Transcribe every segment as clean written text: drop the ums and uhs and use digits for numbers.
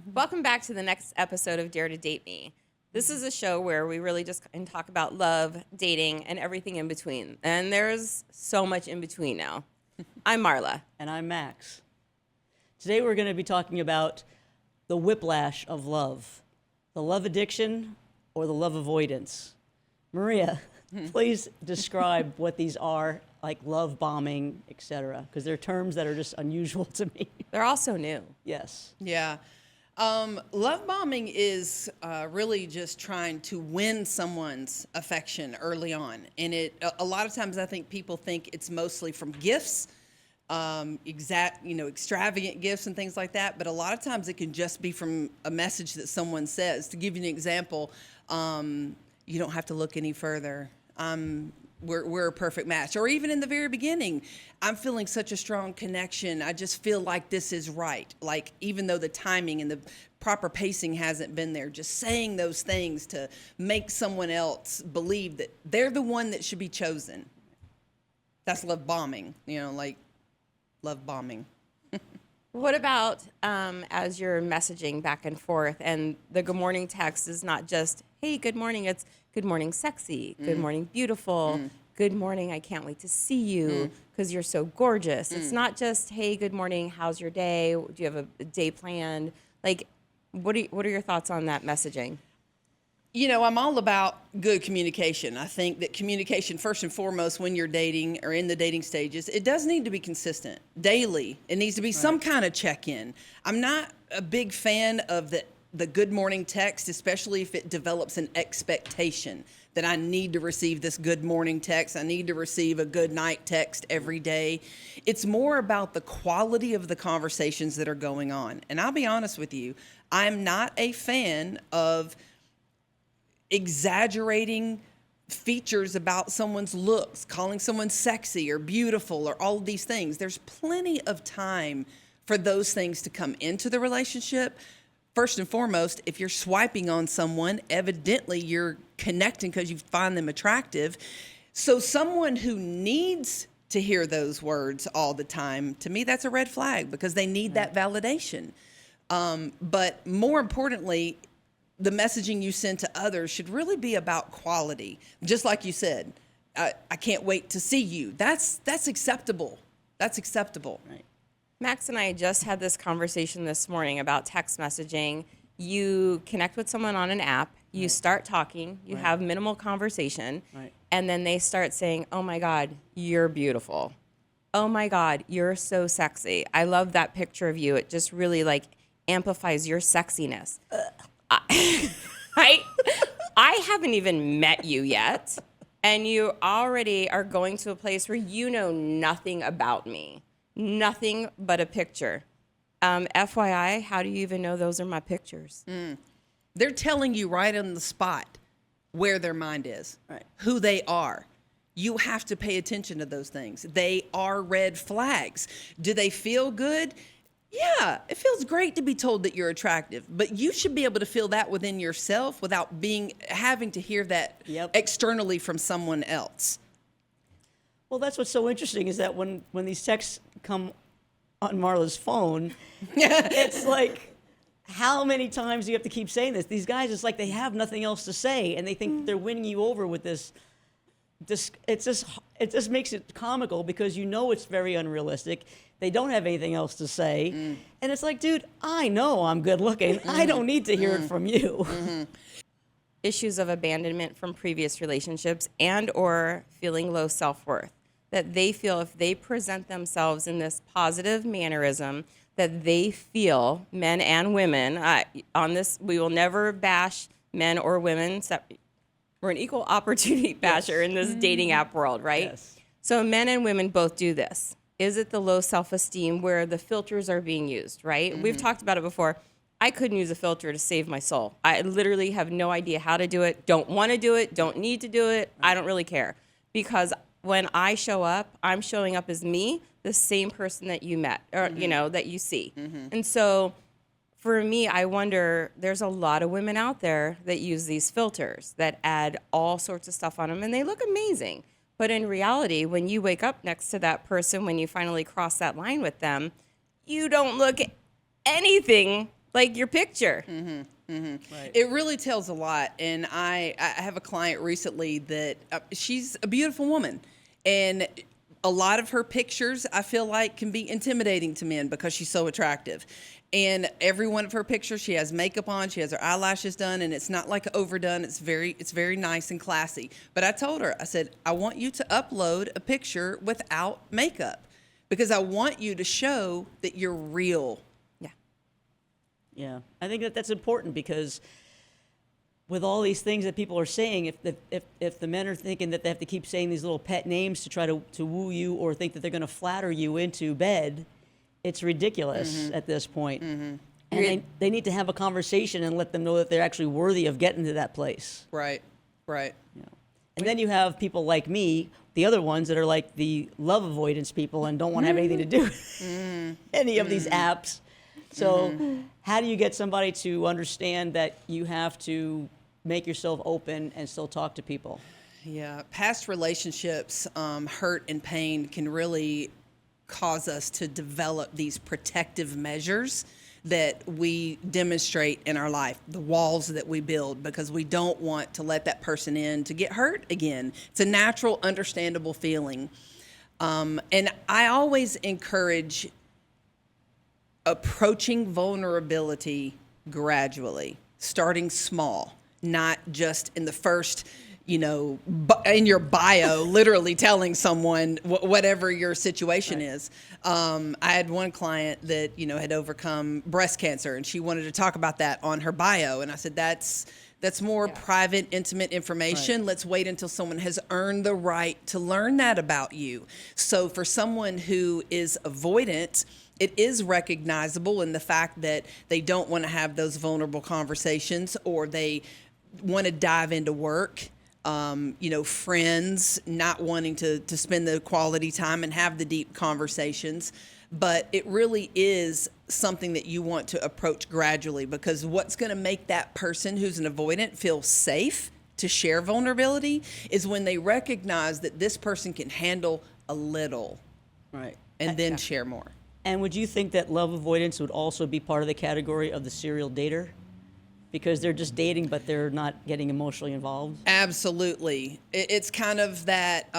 Welcome back to the next episode of Dare to Date Me. This is a show where we really just talk about love, dating, and everything in between. And there's so much in between now. I'm Marla. And I'm Max. Today we're going to be talking about the whiplash of love, the love addiction or the love avoidance. Maria, please describe what these are, like love bombing, etc., because they're terms that are just unusual to me. They're also new. Yes. Yeah. Love bombing is really just trying to win someone's affection early on. And a lot of times I think people think it's mostly from gifts, extravagant gifts and things like that. But a lot of times it can just be from a message that someone says. To give you an example, you don't have to look any further. We're a perfect match. Or even in the very beginning, I'm feeling such a strong connection. I just feel like this is right. Like, even though the timing and the proper pacing hasn't been there, just saying those things to make someone else believe that they're the one that should be chosen. That's love bombing, like love bombing. What about as you're messaging back and forth and the good morning text is not just, hey, good morning, it's good morning, sexy, good morning, beautiful, good morning, I can't wait to see you because you're so gorgeous. It's not just, hey, good morning, how's your day? Do you have a day planned? Like, what are your thoughts on that messaging? I'm all about good communication. I think that communication, first and foremost, when you're dating or in the dating stages, it does need to be consistent daily. It needs to be some kind of check-in. I'm not a big fan of the good morning text, especially if it develops an expectation that I need to receive this good morning text. I need to receive a good night text every day. It's more about the quality of the conversations that are going on. And I'll be honest with you, I'm not a fan of exaggerating features about someone's looks, calling someone sexy or beautiful or all of these things. There's plenty of time for those things to come into the relationship. First and foremost, if you're swiping on someone, evidently you're connecting because you find them attractive. So someone who needs to hear those words all the time, to me, that's a red flag because they need that validation. But more importantly, the messaging you send to others should really be about quality. Just like you said, I can't wait to see you. That's acceptable. That's acceptable. Right. Max and I just had this conversation this morning about text messaging. You connect with someone on an app, you start talking, you have minimal conversation, and then they start saying, oh my God, you're beautiful. Oh my God, you're so sexy. I love that picture of you. It just really amplifies your sexiness. I haven't even met you yet, and you already are going to a place where you know nothing about me, nothing but a picture. FYI, how do you even know those are my pictures? They're telling you right on the spot where their mind is, who they are. You have to pay attention to those things. They are red flags. Do they feel good? Yeah, it feels great to be told that you're attractive, but you should be able to feel that within yourself without having to hear that externally from someone else. Well, that's what's so interesting is that when these texts come on Marla's phone, it's like, how many times do you have to keep saying this? These guys, it's like they have nothing else to say, and they think they're winning you over with this. It just makes it comical because it's very unrealistic. They don't have anything else to say. And it's like, dude, I know I'm good looking. I don't need to hear it from you. Issues of abandonment from previous relationships and or feeling low self-worth. That they feel if they present themselves in this positive mannerism, that they feel, men and women, on this, we will never bash men or women. We're an equal opportunity basher in this dating app world, right? Yes. So men and women both do this. Is it the low self-esteem where the filters are being used, right? We've talked about it before. I couldn't use a filter to save my soul. I literally have no idea how to do it, don't want to do it, don't need to do it. I don't really care. Because when I show up, I'm showing up as me, the same person that you met, or, that you see. And so for me, I wonder, there's a lot of women out there that use these filters that add all sorts of stuff on them, and they look amazing. But in reality, when you wake up next to that person, when you finally cross that line with them, you don't look anything like your picture. Right. It really tells a lot. And I have a client recently that she's a beautiful woman. And a lot of her pictures, I feel like, can be intimidating to men because she's so attractive. And every one of her pictures, she has makeup on, she has her eyelashes done, and it's not like overdone. It's very nice and classy. But I told her, I said, I want you to upload a picture without makeup because I want you to show that you're real. Yeah, I think that's important because with all these things that people are saying, if the men are thinking that they have to keep saying these little pet names to try to woo you or think that they're going to flatter you into bed, it's ridiculous at this point. And they need to have a conversation and let them know that they're actually worthy of getting to that place. Right. You know? And then you have people like me, the other ones that are like the love avoidance people and don't want to have anything to do with any of these apps. So how do you get somebody to understand that you have to make yourself open and still talk to people? Yeah, past relationships, hurt and pain can really cause us to develop these protective measures that we demonstrate in our life, the walls that we build, because we don't want to let that person in to get hurt again. It's a natural, understandable feeling. And I always encourage approaching vulnerability gradually, starting small, not just in the first, in your bio, literally telling someone whatever your situation is. I had one client that, had overcome breast cancer and she wanted to talk about that on her bio. And I said, that's more private, intimate information. Right. Let's wait until someone has earned the right to learn that about you. So for someone who is avoidant, it is recognizable in the fact that they don't want to have those vulnerable conversations or they want to dive into work, friends not wanting to spend the quality time and have the deep conversations. But it really is something that you want to approach gradually because what's going to make that person who's an avoidant feel safe to share vulnerability is when they recognize that this person can handle a little. Right. And then share more. And would you think that love avoidance would also be part of the category of the serial dater? Because they're just dating, but they're not getting emotionally involved? Absolutely. It's kind of that,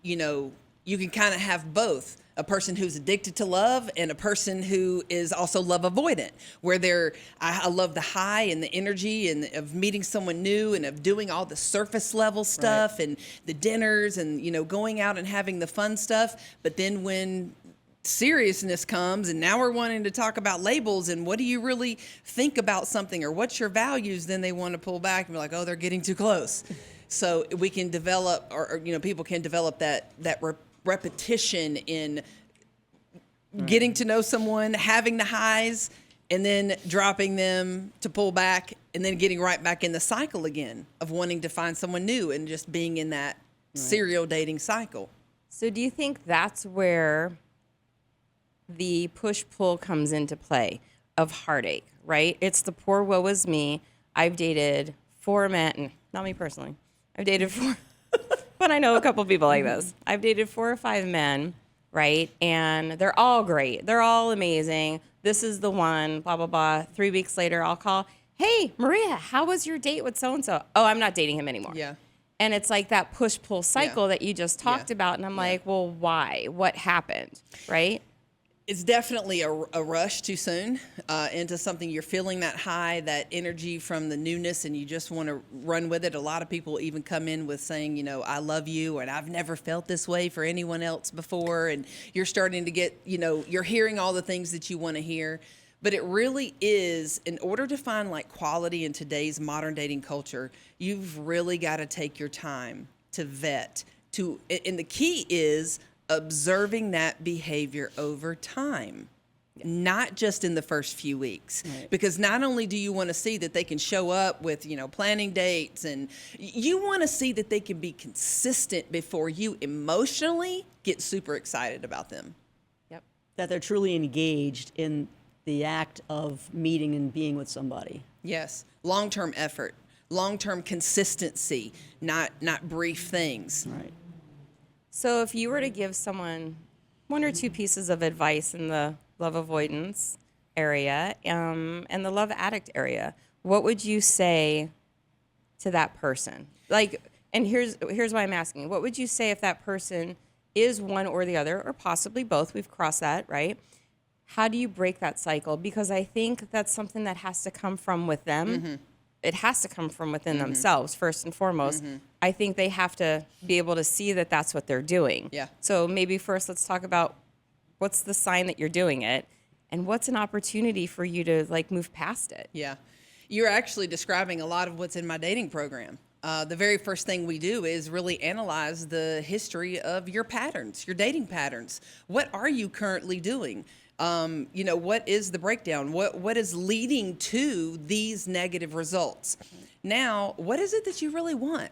you can kind of have both. A person who's addicted to love and a person who is also love avoidant, where I love the high and the energy and of meeting someone new and of doing all the surface level stuff and the dinners and, going out and having the fun stuff. But then when seriousness comes and now we're wanting to talk about labels and what do you really think about something or what's your values, then they want to pull back and be like, oh, they're getting too close. So we can develop or people can develop that repetition in getting to know someone, having the highs and then dropping them to pull back and then getting right back in the cycle again of wanting to find someone new and just being in that serial dating cycle. So do you think that's where the push-pull comes into play of heartache, right? It's the poor woe is me. I've dated 4 men, not me personally. I've dated 4, but I know a couple people like this. I've dated 4 or 5 men, right? And they're all great. They're all amazing. This is the one, blah, blah, blah. 3 weeks later, I'll call, hey, Maria, how was your date with so-and-so? Oh, I'm not dating him anymore. Yeah. And it's like that push-pull cycle that you just talked about. And I'm like, well, why? What happened, right? It's definitely a rush too soon into something. You're feeling that high, that energy from the newness, and you just want to run with it. A lot of people even come in with saying, I love you, and I've never felt this way for anyone else before. And you're starting to get, you're hearing all the things that you want to hear. But it really is, in order to find like quality in today's modern dating culture, you've really got to take your time to vet. And the key is observing that behavior over time, not just in the first few weeks. Right. Because not only do you want to see that they can show up with, planning dates, and you want to see that they can be consistent before you emotionally get super excited about them. Yep. That they're truly engaged in the act of meeting and being with somebody. Yes. Long-term effort, long-term consistency, not brief things. Right. So if you were to give someone 1 or 2 pieces of advice in the love avoidance area and the love addict area, what would you say to that person? Like, and here's why I'm asking. What would you say if that person is one or the other, or possibly both? We've crossed that, right? How do you break that cycle? Because I think that's something that has to come from with them. It has to come from within themselves, first and foremost. I think they have to be able to see that that's what they're doing. Yeah. So maybe first let's talk about what's the sign that you're doing it, and what's an opportunity for you to like move past it. Yeah. You're actually describing a lot of what's in my dating program. The very first thing we do is really analyze the history of your patterns, your dating patterns. What are you currently doing? What is the breakdown? What is leading to these negative results? Now, what is it that you really want?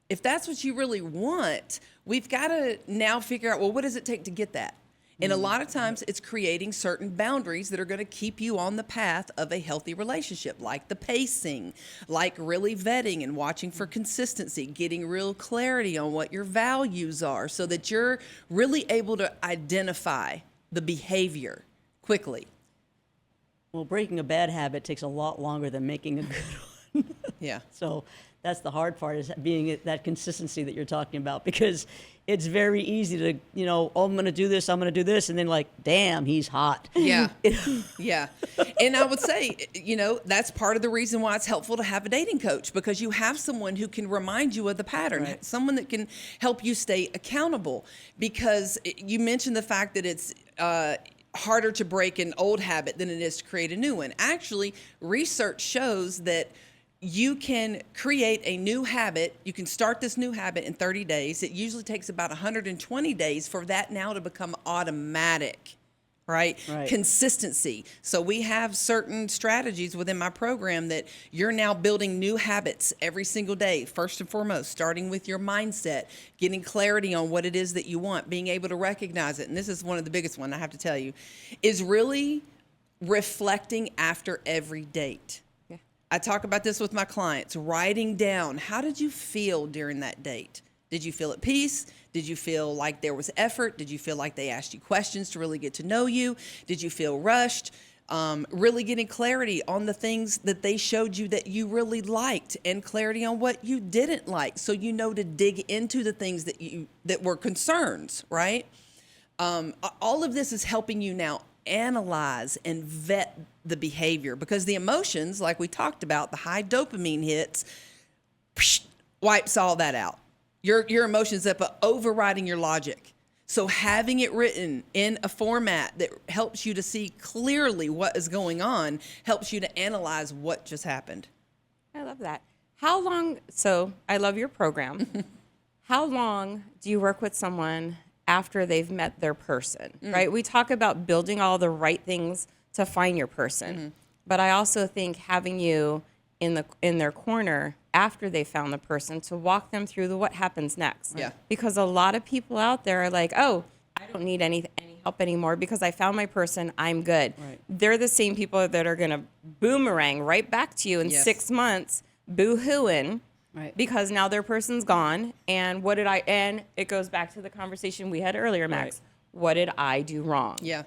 If that's what you really want, we've got to now figure out, well, what does it take to get that? And a lot of times it's creating certain boundaries that are going to keep you on the path of a healthy relationship, like the pacing, like really vetting and watching for consistency, getting real clarity on what your values are so that you're really able to identify the behavior quickly. Well, breaking a bad habit takes a lot longer than making a good one. Yeah. So that's the hard part, is being that consistency that you're talking about, because it's very easy to, oh, I'm going to do this, and then like, damn, he's hot. Yeah. Yeah. And I would say, that's part of the reason why it's helpful to have a dating coach, because you have someone who can remind you of the pattern, Right. someone that can help you stay accountable. Because you mentioned the fact that it's harder to break an old habit than it is to create a new one. Actually, research shows that you can create a new habit. You can start this new habit in 30 days. It usually takes about 120 days for that now to become automatic, right? Consistency. So we have certain strategies within my program that you're now building new habits every single day. First and foremost, starting with your mindset, getting clarity on what it is that you want, being able to recognize it. And this is one of the biggest ones, I have to tell you, is really reflecting after every date. I talk about this with my clients, writing down, how did you feel during that date? Did you feel at peace? Did you feel like there was effort? Did you feel like they asked you questions to really get to know you? Did you feel rushed? Really getting clarity on the things that they showed you that you really liked, and clarity on what you didn't like, so you know to dig into the things that were concerns, right? All of this is helping you now analyze and vet the behavior, because the emotions, like we talked about, the high dopamine hits, wipes all that out. Your emotions up, overriding your logic. So having it written in a format that helps you to see clearly what is going on helps you to analyze what just happened. I love that. How long, so I love your program. How long do you work with someone after they've met their person, right? We talk about building all the right things to find your person, but I also think having you in their corner after they found the person to walk them through what happens next. Yeah. Because a lot of people out there are like, oh, I don't need any help anymore because I found my person, I'm good. Right. They're the same people that are going to boomerang right back to you in 6 months, boo-hooing. Right. Because now their person's gone, and and it goes back to the conversation we had earlier, Max. Right. What did I do wrong? Yeah.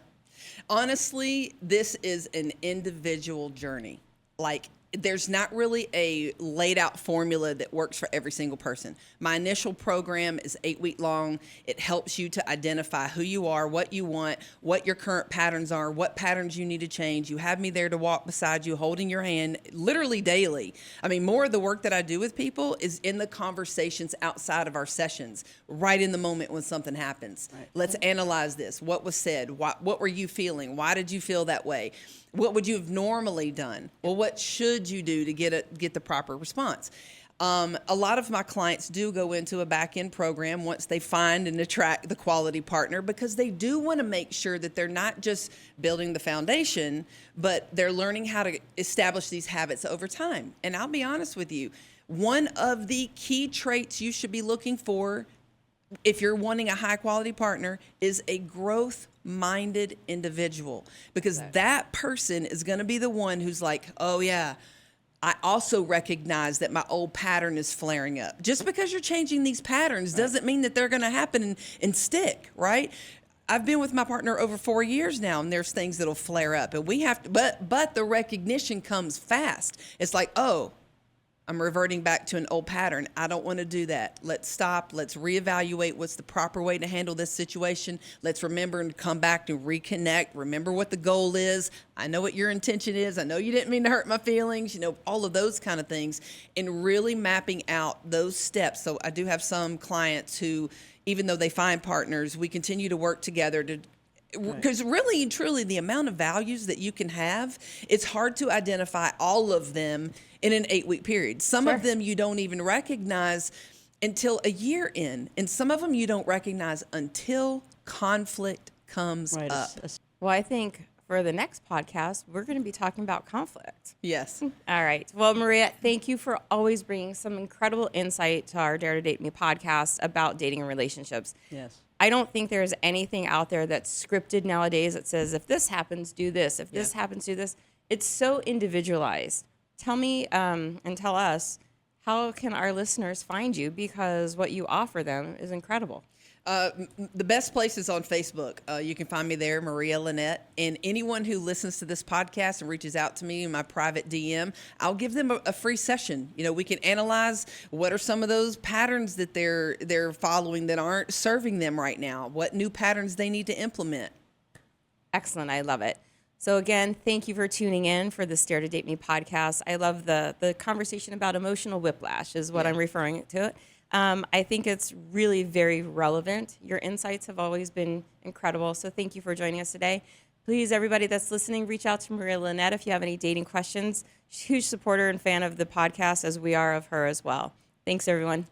Honestly, this is an individual journey. Like, there's not really a laid out formula that works for every single person. My initial program is 8 weeks long. It helps you to identify who you are, what you want, what your current patterns are, what patterns you need to change. You have me there to walk beside you, holding your hand literally daily. I mean, more of the work that I do with people is in the conversations outside of our sessions, right in the moment when something happens. Right. Let's analyze this. What was said? What were you feeling? Why did you feel that way? What would you have normally done? Well, what should you do to get the proper response? A lot of my clients do go into a back-end program once they find and attract the quality partner, because they do want to make sure that they're not just building the foundation, but they're learning how to establish these habits over time. And I'll be honest with you, one of the key traits you should be looking for if you're wanting a high-quality partner is a growth-minded individual, because that person is going to be the one who's like, oh, yeah, I also recognize that my old pattern is flaring up. Just because you're changing these patterns doesn't mean that they're going to happen and stick, right? I've been with my partner over 4 years now, and there's things that'll flare up, and we have to, but the recognition comes fast. It's like, oh, I'm reverting back to an old pattern. I don't want to do that. Let's stop. Let's reevaluate what's the proper way to handle this situation. Let's remember and come back to reconnect. Remember what the goal is. I know what your intention is. I know you didn't mean to hurt my feelings, you know, all of those kind of things, and really mapping out those steps. So I do have some clients who, even though they find partners, we continue to work together to, because really and truly the amount of values that you can have, it's hard to identify all of them in an 8-week period. Some of them you don't even recognize until a year in, and some of them you don't recognize until conflict comes up. Well, I think for the next podcast, we're going to be talking about conflict. Yes. All right. Well, Maria, thank you for always bringing some incredible insight to our Dare to Date Me podcast about dating and relationships. Yes. I don't think there's anything out there that's scripted nowadays that says, if this happens, do this. If this happens, do this. It's so individualized. Tell me and tell us, how can our listeners find you? Because what you offer them is incredible. The best place is on Facebook. You can find me there, Maria Lynette. And anyone who listens to this podcast and reaches out to me in my private DM, I'll give them a free session. You know, we can analyze what are some of those patterns that they're following that aren't serving them right now, what new patterns they need to implement. Excellent. I love it. So again, thank you for tuning in for the Dare to Date Me podcast. I love the conversation about emotional whiplash is what I'm referring to it. I think it's really very relevant. Your insights have always been incredible. So thank you for joining us today. Please, everybody that's listening, reach out to Maria Lynette if you have any dating questions. She's a huge supporter and fan of the podcast, as we are of her as well. Thanks, everyone.